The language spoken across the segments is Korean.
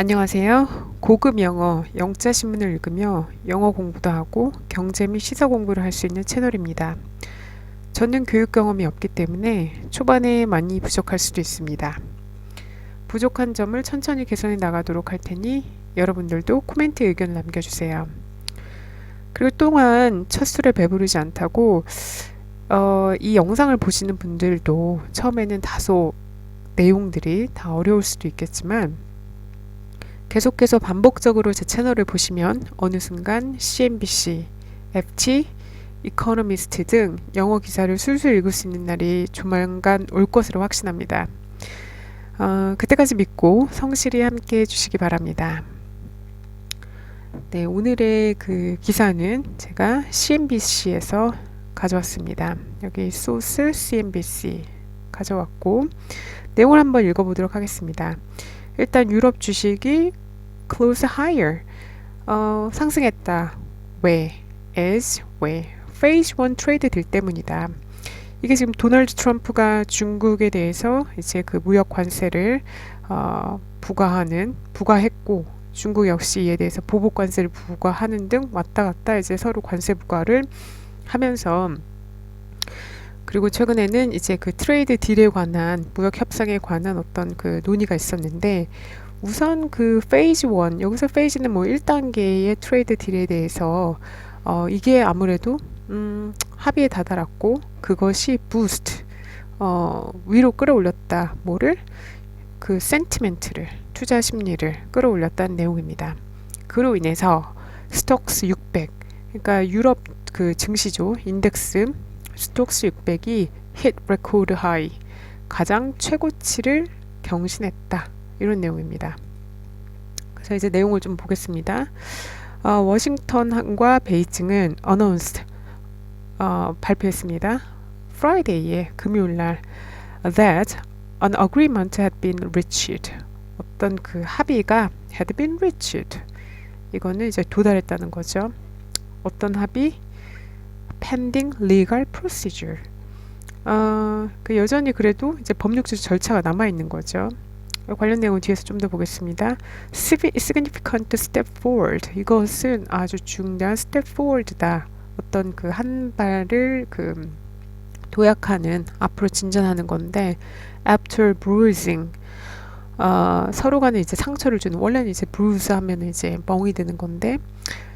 안녕하세요. 고급 영어, 영자 신문을 읽으며 영어 공부도 하고 경제 및 시사 공부를 할 수 있는 채널입니다. 저는 교육 경험이 없기 때문에 초반에 많이 부족할 수도 있습니다. 부족한 점을 천천히 개선해 나가도록 할 테니 여러분들도 코멘트 의견 남겨주세요. 그리고 또한 첫 술에 배부르지 않다고 이 영상을 보시는 분들도 처음에는 다소 내용들이 다 어려울 수도 있겠지만 계속해서 반복적으로 제 채널을 보시면 어느 순간 CNBC, FT, 이코노미스트 등 영어 기사를 술술 읽을 수 있는 날이 조만간 올 것으로 확신합니다. 그때까지 믿고 성실히 함께 해주시기 바랍니다. 네, 오늘의 그 기사는 제가 CNBC에서 가져왔습니다. 여기 소스 CNBC 가져왔고 내용을 한번 읽어보도록 하겠습니다. 일단 유럽 주식이 close higher, 상승했다. 왜? 왜? Phase 1 트레이드 딜 때문이다. 이게 지금 도널드 트럼프가 중국에 대해서 이제 그 무역 관세를 부과했고 중국 역시 이에 대해서 보복 관세를 부과하는 등 왔다 갔다 이제 서로 관세 부과를 하면서 그리고 최근에는 이제 그 트레이드 딜에 관한 무역 협상에 관한 어떤 그 논의가 있었는데 우선 그 페이즈 1 여기서 페이지는 뭐 1단계의 트레이드 딜에 대해서 이게 아무래도 합의에 다다랐고 그것이 부스트 위로 끌어올렸다. 뭐를? 그 센티멘트를 투자 심리를 끌어올렸다는 내용입니다. 그로 인해서 스톡스 600 그러니까 유럽 그 증시죠. 인덱스 스톡스 600이 hit record high 가장 최고치를 경신했다. 이런 내용입니다. 그래서 이제 내용을 좀 보겠습니다. 워싱턴과 베이징은 announced 발표했습니다. Friday에 금요일날 that an agreement had been reached 어떤 그 합의가 had been reached 이거는 이제 도달했다는 거죠. 어떤 합의? pending legal procedure. 그 여전히 그래도 이제 법률적 절차가 남아 있는 거죠. 관련 내용은 뒤에서 좀 더 보겠습니다. significant step forward. 이것은 아주 중대한 step forward다. 어떤 그 한 발을 그 도약하는 앞으로 진전하는 건데 after bruising. 서로 간에 이제 상처를 주는 원래는 이제 bruise 하면 이제 멍이 드는 건데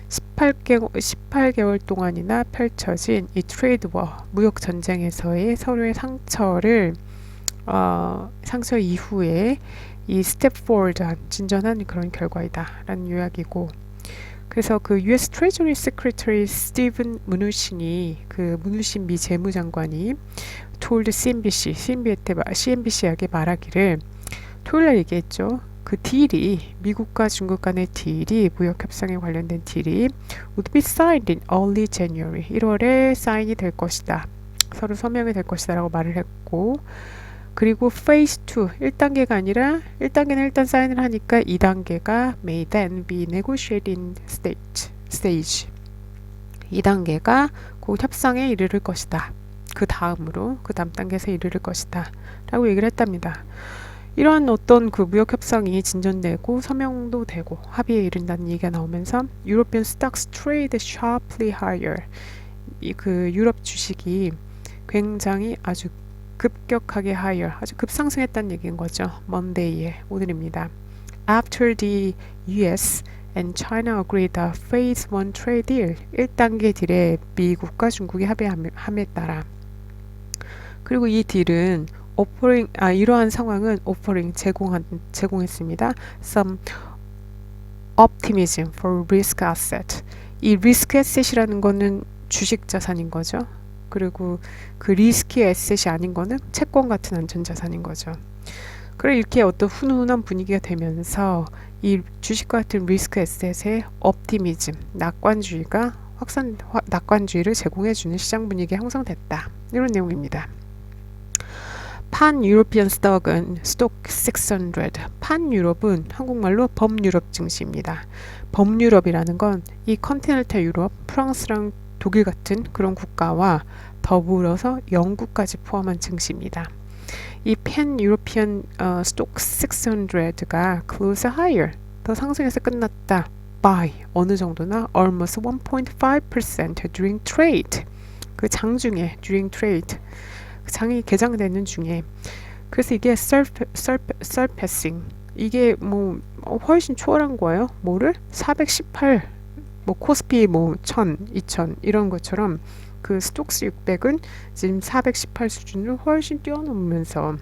18개월 동안이나 펼쳐진 이 트레이드 워 무역 전쟁에서의 서로의 상처를 상처 이후에 이 스텝 포워드한 진전한 그런 결과이다 라는 요약이고 그래서 그 US Treasury Secretary 스티븐 무누신이 그 무누신 미 재무장관이 told CNBC에게 말하기를 토요일날 얘기했죠. 그 딜이 미국과 중국 간의 딜이 무역 협상에 관련된 딜이 would be signed in early January 1월에 사인이 될 것이다. 서로 서명이 될 것이다 라고 말을 했고 그리고 phase 2 1단계가 아니라 1단계는 일단 사인을 하니까 2단계가 may then be negotiating stage 2단계가 곧 협상에 이르를 것이다. 그 다음 단계에서 이르를 것이다 라고 얘기를 했답니다. 이러한 어떤 그 무역 협상이 진전되고 서명도 되고 합의에 이른다는 얘기가 나오면서 European stocks trade sharply higher. 그 유럽 주식이 굉장히 아주 급격하게 higher, 아주 급상승했다는 얘기인 거죠. Monday에 오늘입니다. After the US and China agreed a phase 1 trade deal, 1단계 딜에 미국과 중국이 합의함에 따라 그리고 이 딜은 이러한 상황은 제공했습니다. Some optimism for risk asset. 이 risk asset이라는 거는 주식 자산인 거죠. 그리고 그 리스키 에셋이 아닌 거는 채권 같은 안전 자산인 거죠. 그래 이렇게 어떤 훈훈한 분위기가 되면서 이 주식 같은 리스크 에셋의 optimism, 낙관주의를 제공해주는 시장 분위기가 형성됐다. 이런 내용입니다. 판 유로피언 스톡은 스톡 600. 판 유럽은 한국말로 범유럽 증시입니다. 범유럽이라는 건 이 컨티넨탈 유럽, 프랑스랑 독일 같은 그런 국가와 더불어서 영국까지 포함한 증시입니다. 이 pan European 스톡 600가 close higher 더 상승해서 끝났다. by 어느 정도나 almost 1.5% during trade. 그 장 중에 during trade. 그 장이 개장되는 중에. 그래서 이게 surpassing. 이게 뭐 훨씬 초월한 거예요. 뭐를? 418. 뭐 코스피 뭐 1000, 2000 이런 것처럼 그 스톡스 600은 지금 418 수준을 훨씬 뛰어넘으면서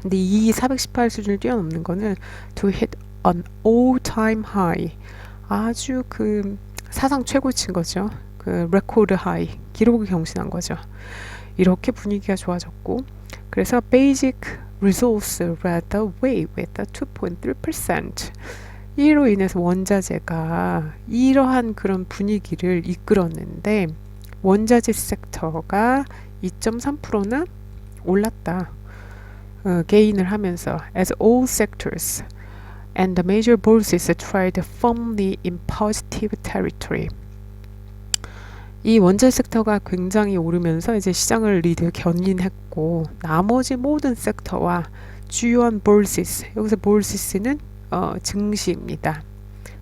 근데 이 418 수준을 뛰어넘는 거는 to hit an all-time high 아주 그 사상 최고치인 거죠. 그 레코드 하이 기록을 경신한 거죠. 이렇게 분위기가 좋아졌고 그래서 basic results led the way with a 2.3%. 이로 인해서 원자재가 이러한 그런 분위기를 이끌었는데 원자재 섹터가 2.3%나 올랐다. 게인을 하면서 as all sectors and the major bourses trade firmly in positive territory. 이 원자재 섹터가 굉장히 오르면서 이제 시장을 리드 견인했고 나머지 모든 섹터와 주요한 bourses 여기서 bourses는 증시입니다.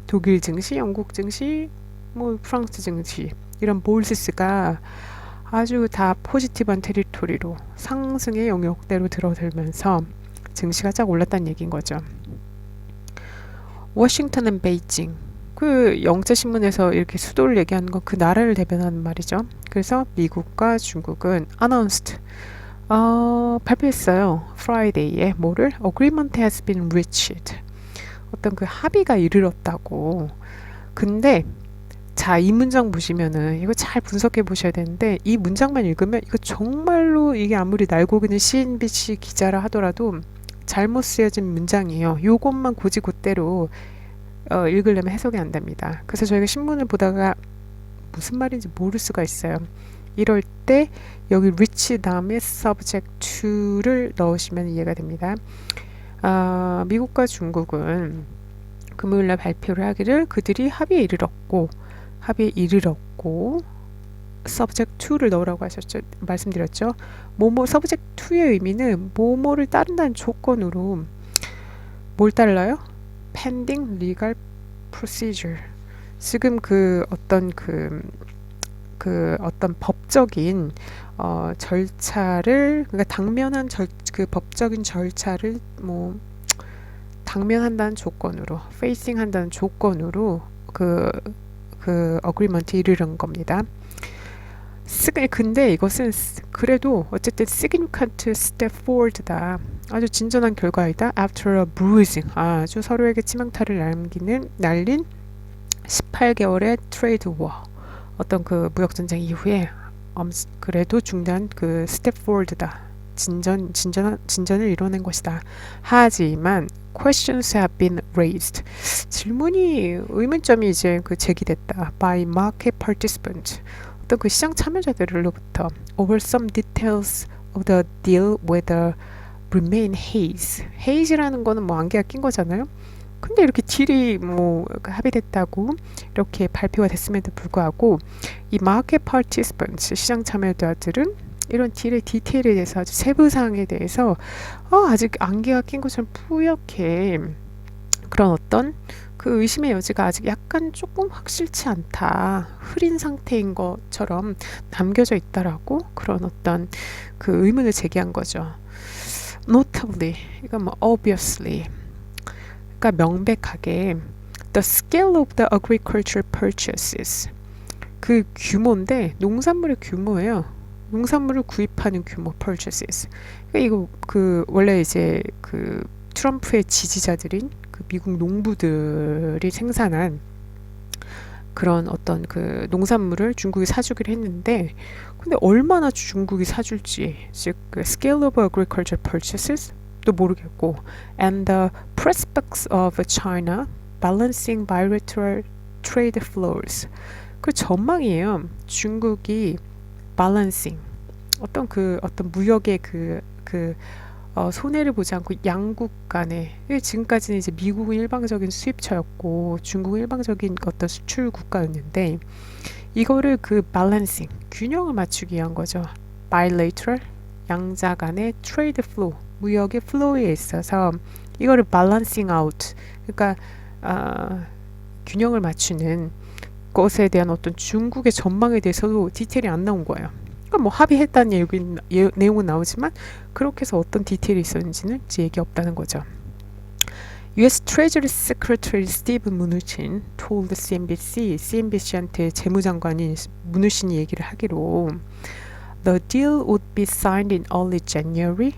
독일 증시, 영국 증시, 뭐 프랑스 증시 이런 bourses,가 아주 다 포지티브한 테리토리로 상승의 영역대로 들어들면서 증시가 쫙 올랐다는 얘기인 거죠. 워싱턴은 베이징 그 영자신문에서 이렇게 수도를 얘기하는 건 그 나라를 대변하는 말이죠. 그래서 미국과 중국은 announced 발표했어요. Friday에 뭐를? Agreement has been reached. 어떤 그 합의가 이르렀다고. 근데 자, 이 문장 보시면은 이거 잘 분석해 보셔야 되는데 이 문장만 읽으면 이거 정말로 이게 아무리 날고기는 CNBC 기자라 하더라도 잘못 쓰여진 문장이에요. 요것만 곧이곧대로 읽으려면 해석이 안 됩니다. 그래서 저희가 신문을 보다가 무슨 말인지 모를 수가 있어요. 이럴 때 여기 reach 다음에 subject to를 넣으시면 이해가 됩니다. 미국과 중국은 금요일날 발표를 하기를 그들이 합의에 이르렀고 subject to를 넣으라고 하셨죠. 말씀드렸죠. 뭐뭐 subject to의 의미는 뭐뭐를 따른다는 조건으로 뭘 따르나요? pending legal procedure. 지금 그 어떤 어떤 법적인 절차를 그러니까 당면한 그 법적인 절차를 뭐 당면한다는 조건으로 facing 한다는 조건으로 그 어그리먼트 이르는 겁니다. 근데 이것은 그래도 어쨌든 significant step forward다. 아주 진전한 결과이다. After a bruising. 아주 서로에게 치명타를 날린 18개월의 트레이드 워. 어떤 그 무역전쟁 이후에 그래도 중대한 그 step forward다. 진전을 이뤄낸 것이다. 하지만 questions have been raised. 의문점이 이제 그 제기됐다. by market participants. 어떤 그 시장 참여자들로부터 over some details of the deal whether remain haze. haze라는 거는 뭐 안개가 낀 거잖아요. 근데 이렇게 딜이 뭐 합의됐다고 이렇게 발표가 됐음에도 불구하고 이 market participants 시장 참여자들은 이런 딜의 디테일에 대해서 아주 세부 사항에 대해서 아직 안개가 낀 것처럼 뿌옇게 그런 어떤 그 의심의 여지가 아직 약간 조금 확실치 않다. 흐린 상태인 것처럼 남겨져 있다라고 그런 어떤 그 의문을 제기한 거죠. Notably, 이건 뭐 obviously, 그러니까 명백하게 the scale of the agricultural purchases 그 규모인데 농산물의 규모예요. 농산물을 구입하는 규모 purchases. 그러니까 이거 그 원래 이제 그 트럼프의 지지자들인 그 미국 농부들이 생산한 그런 어떤 그 농산물을 중국이 사주기로 했는데 근데 얼마나 중국이 사줄지 즉 그 scale of agricultural purchases 도 모르겠고 and the prospects of China balancing bilateral trade flows 그 전망이에요. 중국이 balancing 어떤 무역의 손해를 보지 않고 양국 간에 지금까지는 이제 미국은 일방적인 수입처였고 중국은 일방적인 어떤 수출 국가였는데 이거를 그 balancing 균형을 맞추기 위한 거죠. bilateral 양자 간의 trade flow 무역의 플로우에 있어서 이거를 balancing out 그러니까 아, 균형을 맞추는 것에 대한 어떤 중국의 전망에 대해서도 디테일이 안 나온 거예요. 그러니까 뭐 합의했다는 내용은 나오지만 그렇게 해서 어떤 디테일이 있었는지는 얘기 없다는 거죠. U.S. Treasury Secretary Steve Mnuchin told CNBC한테 재무장관인 문우신이 얘기를 하기로 The deal would be signed in early January.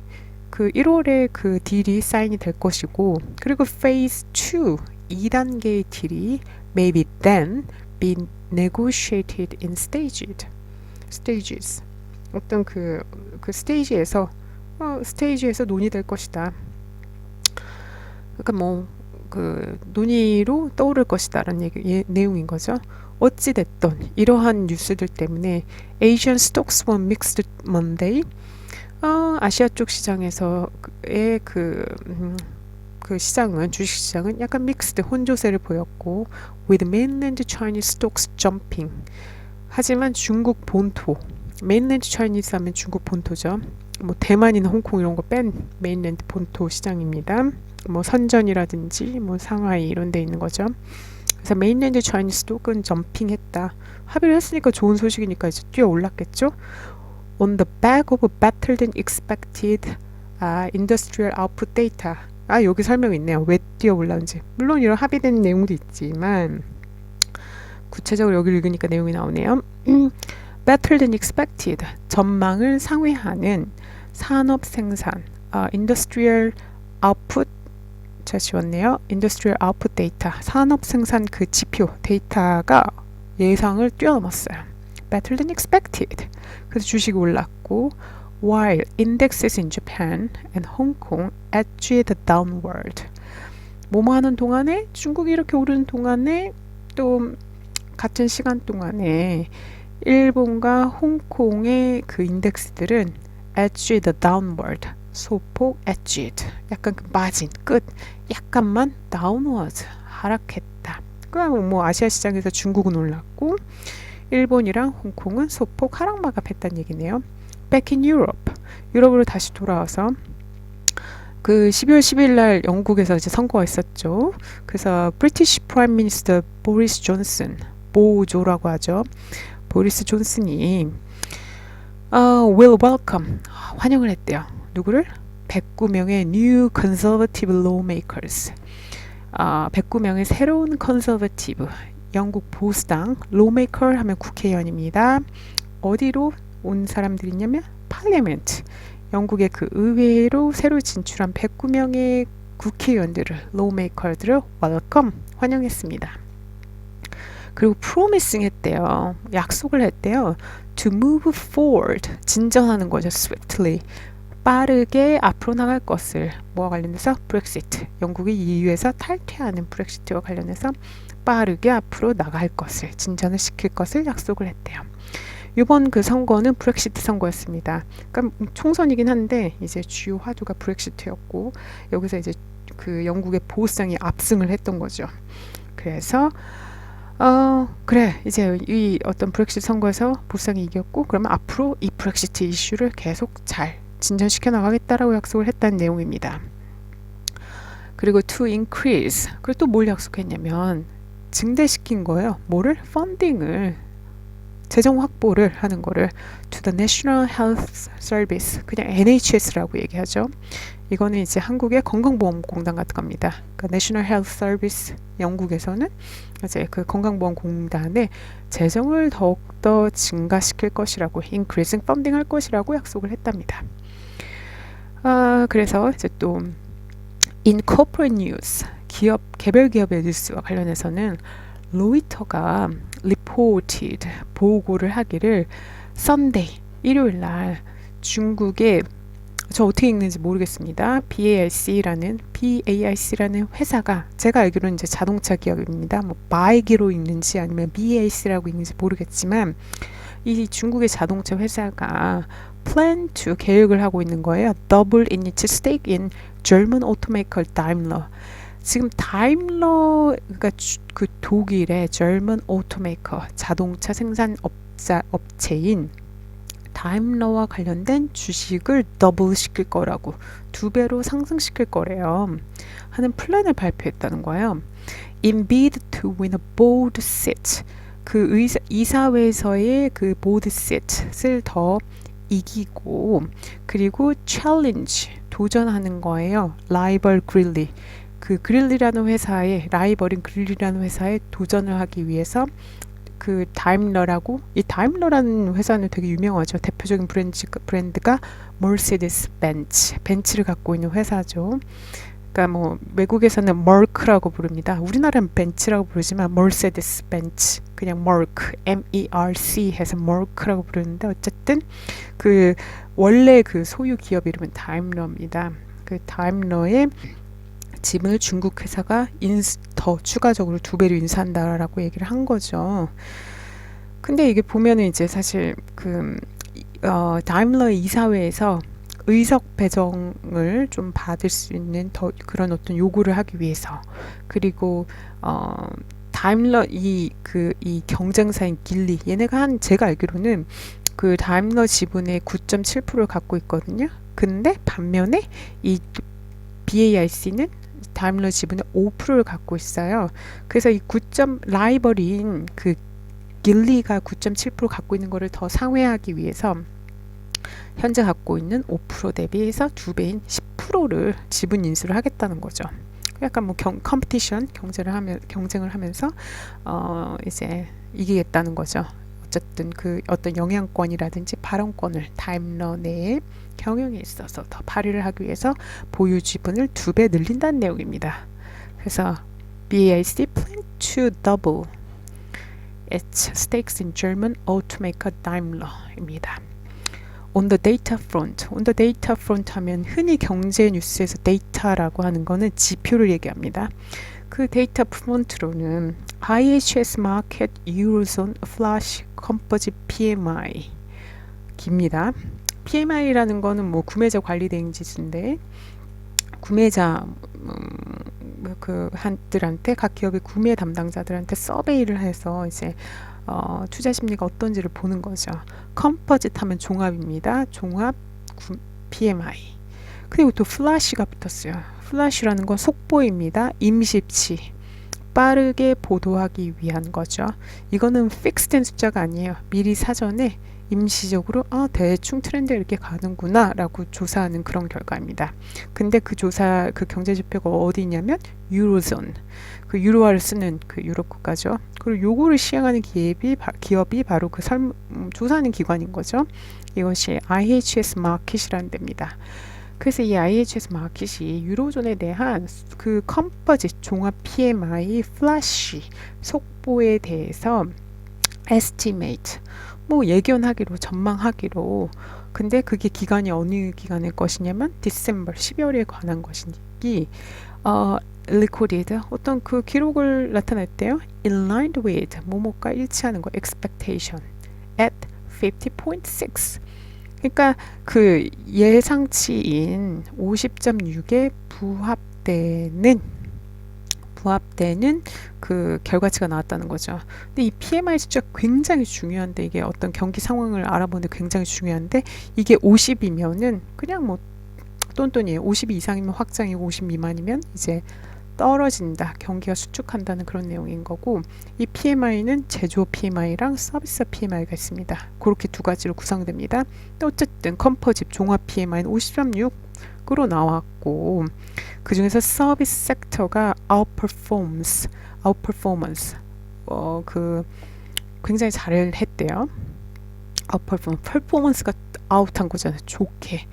그 1월에 그 딜이 사인이 될 것이고 그리고 Phase 2, 2단계의 딜이 maybe then be negotiated in stages. 어떤 그 스테이지에서 논의될 것이다. 그러니까 뭐 그 논의로 떠오를 것이다라는 내용인 거죠. 어찌 됐던 이러한 뉴스들 때문에 Asian stocks were mixed Monday. 아시아 쪽 시장에서의 그 시장은 주식시장은 약간 믹스드 혼조세를 보였고 with mainland Chinese stocks jumping. 하지만 중국 본토 mainland Chinese 하면 중국 본토죠. 뭐 대만이나 홍콩 이런 거 뺀 mainland 본토 시장입니다. 뭐 선전이라든지 뭐 상하이 이런 데 있는 거죠. 그래서 mainland Chinese stocks 점핑했다. 합의를 했으니까 좋은 소식이니까 이제 뛰어 올랐겠죠. On the back of better than expected industrial output data. 여기 설명이 있네요. 왜 뛰어 올랐는지. 물론 이런 합의된 내용도 있지만 구체적으로 여기 읽으니까 내용이 나오네요. Better than expected. 전망을 상회하는 산업 생산 industrial output 제가 지웠네요. industrial output data. 산업 생산 그 지표 데이터가 예상을 뛰어넘었어요. Better than expected. 그래서 주식이 올랐고 while indexes in Japan and Hong Kong edged downward. 뭐뭐 하는 동안에 중국이 이렇게 오르는 동안에 또 같은 시간 동안에 일본과 홍콩의 그 인덱스들은 edged downward. 소폭 edged. 약간 그 마진 끝 약간만 downward 하락했다. 그럼 뭐 아시아 시장에서 중국은 올랐고 일본이랑 홍콩은 소폭 하락 마감했다는 얘기네요. Back in Europe. 유럽으로 다시 돌아와서 그 12월 10일 날 영국에서 이제 선거가 있었죠. 그래서 British Prime Minister 보리스 존슨, 보조라고 하죠. 보리스 존슨이 will welcome 환영을 했대요. 누구를? 109명의 new conservative lawmakers. 109명의 새로운 컨서버티브 영국 보수당 lawmaker 하면 국회의원입니다. 어디로 온 사람들이냐면 parliament 영국의 그 의회로 새로 진출한 109명의 국회의원들을 lawmaker들을 welcome 환영했습니다. 그리고 promising 했대요. 약속을 했대요. to move forward 진전하는 거죠. swiftly 빠르게 앞으로 나갈 것을 뭐와 관련해서 브렉시트 영국이 EU에서 탈퇴하는 브렉시트와 관련해서 빠르게 앞으로 나갈 것을 진전을 시킬 것을 약속을 했대요. 이번 그 선거는 브렉시트 선거였습니다. 그러니까 총선이긴 한데 이제 주요 화두가 브렉시트였고 여기서 이제 그 영국의 보수당이 압승을 했던 거죠. 그래서 그래 이제 이 어떤 브렉시트 선거에서 보수당이 이겼고 그러면 앞으로 이 브렉시트 이슈를 계속 잘 진전시켜 나가겠다라고 약속을 했다는 내용입니다. 그리고 to increase 그리고 또 뭘 약속했냐면 증대시킨 거예요. 뭐를? 펀딩을 재정 확보를 하는 거를 to the National Health Service 그냥 NHS라고 얘기하죠. 이거는 이제 한국의 건강보험공단 같은 겁니다. 그러니까 National Health Service 영국에서는 이제 그 건강보험공단의 재정을 더욱더 증가시킬 것이라고 increasing funding 할 것이라고 약속을 했답니다. 그래서 이제 또 in corporate news 개별 기업의 뉴스와 관련해서는 로이터가 reported 보고를 하기를 Sunday 일요일 날 중국의 저 어떻게 읽는지 모르겠습니다. BAIC라는 회사가 제가 알기로는 이제 자동차 기업입니다. 뭐 바이기로 읽는지 아니면 BAC라고 읽는지 모르겠지만 이 중국의 자동차 회사가 plan to 계획을 하고 있는 거예요. Double in its stake in German automaker Daimler. 지금 다임러 그러니까 그 독일의 German automaker 자동차 생산 업체인 다임러와 관련된 주식을 더블 시킬 거라고 2배로 상승시킬 거래요 하는 플랜을 발표했다는 거예요. In bid to win a board seat, 그 이사회에서의 그 board seat을 더 이기고, 그리고 challenge, 도전하는 거예요. 라이벌 그릴리, 그 그릴리라는 회사에, 라이벌인 그릴리라는 회사에 도전을 하기 위해서 그 다임러라고, 이 다임러라는 회사는 되게 유명하죠. 대표적인 브랜드가 머세디스 벤츠를 갖고 있는 회사죠. 그러니까 뭐 외국에서는 머크라고 부릅니다. 우리나라는 벤츠라고 부르지만 머세디스 벤츠, 그냥 머크, MERC 해서 머크라고 부르는데, 어쨌든 그 원래 그 소유 기업 이름은 다임러입니다. 그 다임러의 지분을 중국 회사가 더 추가적으로 2배로 인수한다라고 얘기를 한 거죠. 근데 이게 보면은 이제 사실 그 다임러 이사회에서 의석 배정을 좀 받을 수 있는 더 그런 어떤 요구를 하기 위해서, 그리고 다임러 이 경쟁사인 길리, 얘네가 제가 알기로는 그 다임러 지분의 9.7%를 갖고 있거든요. 근데 반면에 이 BAIC는 다임러 지분의 5%를 갖고 있어요. 그래서 이 라이벌인 그 길리가 9.7% 갖고 있는 거를 더 상회하기 위해서 현재 갖고 있는 5% 대비해서 2배인 10%를 지분 인수를 하겠다는 거죠. 약간 뭐 경쟁을 하면서 이제 이기겠다는 거죠. 어쨌든 그 어떤 영향권이라든지 발언권을 다임러 내에 경영에 있어서 더 발휘를 하기 위해서 보유 지분을 2배 늘린다는 내용입니다. 그래서 BAIC plan to double its stakes in German automaker Daimler입니다. On the data front, on the data front 하면 흔히 경제 뉴스에서 데이터라고 하는 거는 지표를 얘기합니다. 그 데이터 프론트로는 IHS Markit Eurozone Flash Composite PMI 깁니다. PMI라는 거는 뭐 구매자 관리 대행 지수인데, 구매자 한들한테, 각 기업의 구매 담당자들한테 서베이를 해서 이제 투자 심리가 어떤지를 보는 거죠. 컴포짓 하면 종합입니다. 종합 PMI. 그리고 또 플래시가 붙었어요. 플래시라는 건 속보입니다. 임시치, 빠르게 보도하기 위한 거죠. 이거는 픽스된 숫자가 아니에요. 미리 사전에 임시적으로 대충 트렌드 이렇게 가는구나 라고 조사하는 그런 결과입니다. 근데 그 경제 지표가 어디 있냐면 유로존, 그 유로화를 쓰는 그 유럽 국가죠. 그리고 요거를 시행하는 기업이 바로 그 조사하는 기관인 거죠. 이것이 IHS 마켓이라는 데입니다. 그래서 이 IHS 마켓이 유로존에 대한 그 컴포짓 종합 PMI 플래시 속보에 대해서 estimate, 뭐 예견하기로, 전망하기로. 근데 그게 기간이 어느 기간의 것이냐면 디셈버 12월에 관한 것이기 recorded, 어떤 그 기록을 나타냈대요. in line with, 뭐뭐가 일치하는 거, expectation at 50.6. 그러니까 그 예상치인 50.6에 부합되는 그 결과치가 나왔다는 거죠. 근데 이 PMI 숫자 굉장히 중요한데, 이게 어떤 경기 상황을 알아보는데 굉장히 중요한데, 이게 50이면은 그냥 뭐 똔똔이에요. 50 이상이면 확장이고 50 미만이면 이제 떨어진다, 경기가 수축한다는 그런 내용인 거고, 이 PMI는 제조업 PMI랑 서비스 PMI가 있습니다. 그렇게 두 가지로 구성됩니다. 어쨌든 컴포짓 종합 PMI는 50.6으로 나왔고, 그 중에서 서비스 섹터가 outperformance, 굉장히 잘 했대요. 퍼포먼스가 아웃한 거잖아요. 좋게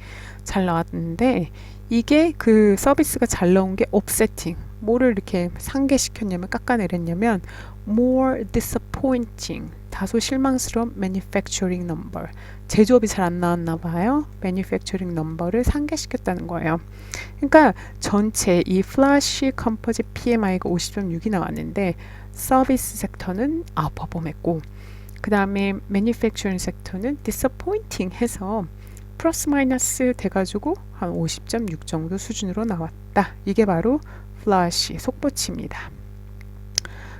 잘 나왔는데, 이게 그 서비스가 잘 나온 게 offsetting, 뭐를 이렇게 상쇄시켰냐면, 깎아내렸냐면 more disappointing, 다소 실망스러운 manufacturing number, 제조업이 잘 안 나왔나 봐요. manufacturing number를 상쇄시켰다는 거예요. 그러니까 전체 이 플래시 컴포짓 PMI가 50.6이 나왔는데, 서비스 섹터는 아웃퍼폼했고, 그 다음에 manufacturing 섹터는 disappointing 해서 플러스 마이너스 돼가지고 한 50.6 정도 수준으로 나왔다. 이게 바로 플래시 속보치입니다.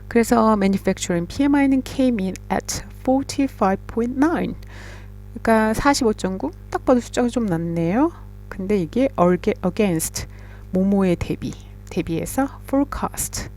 그래서 manufacturing PMI는 came in at 45.9. 그러니까 45.9? 딱 봐도 숫자가 좀 낮네요. 근데 이게 against, 뭐뭐에 대비, 대비해서 forecast,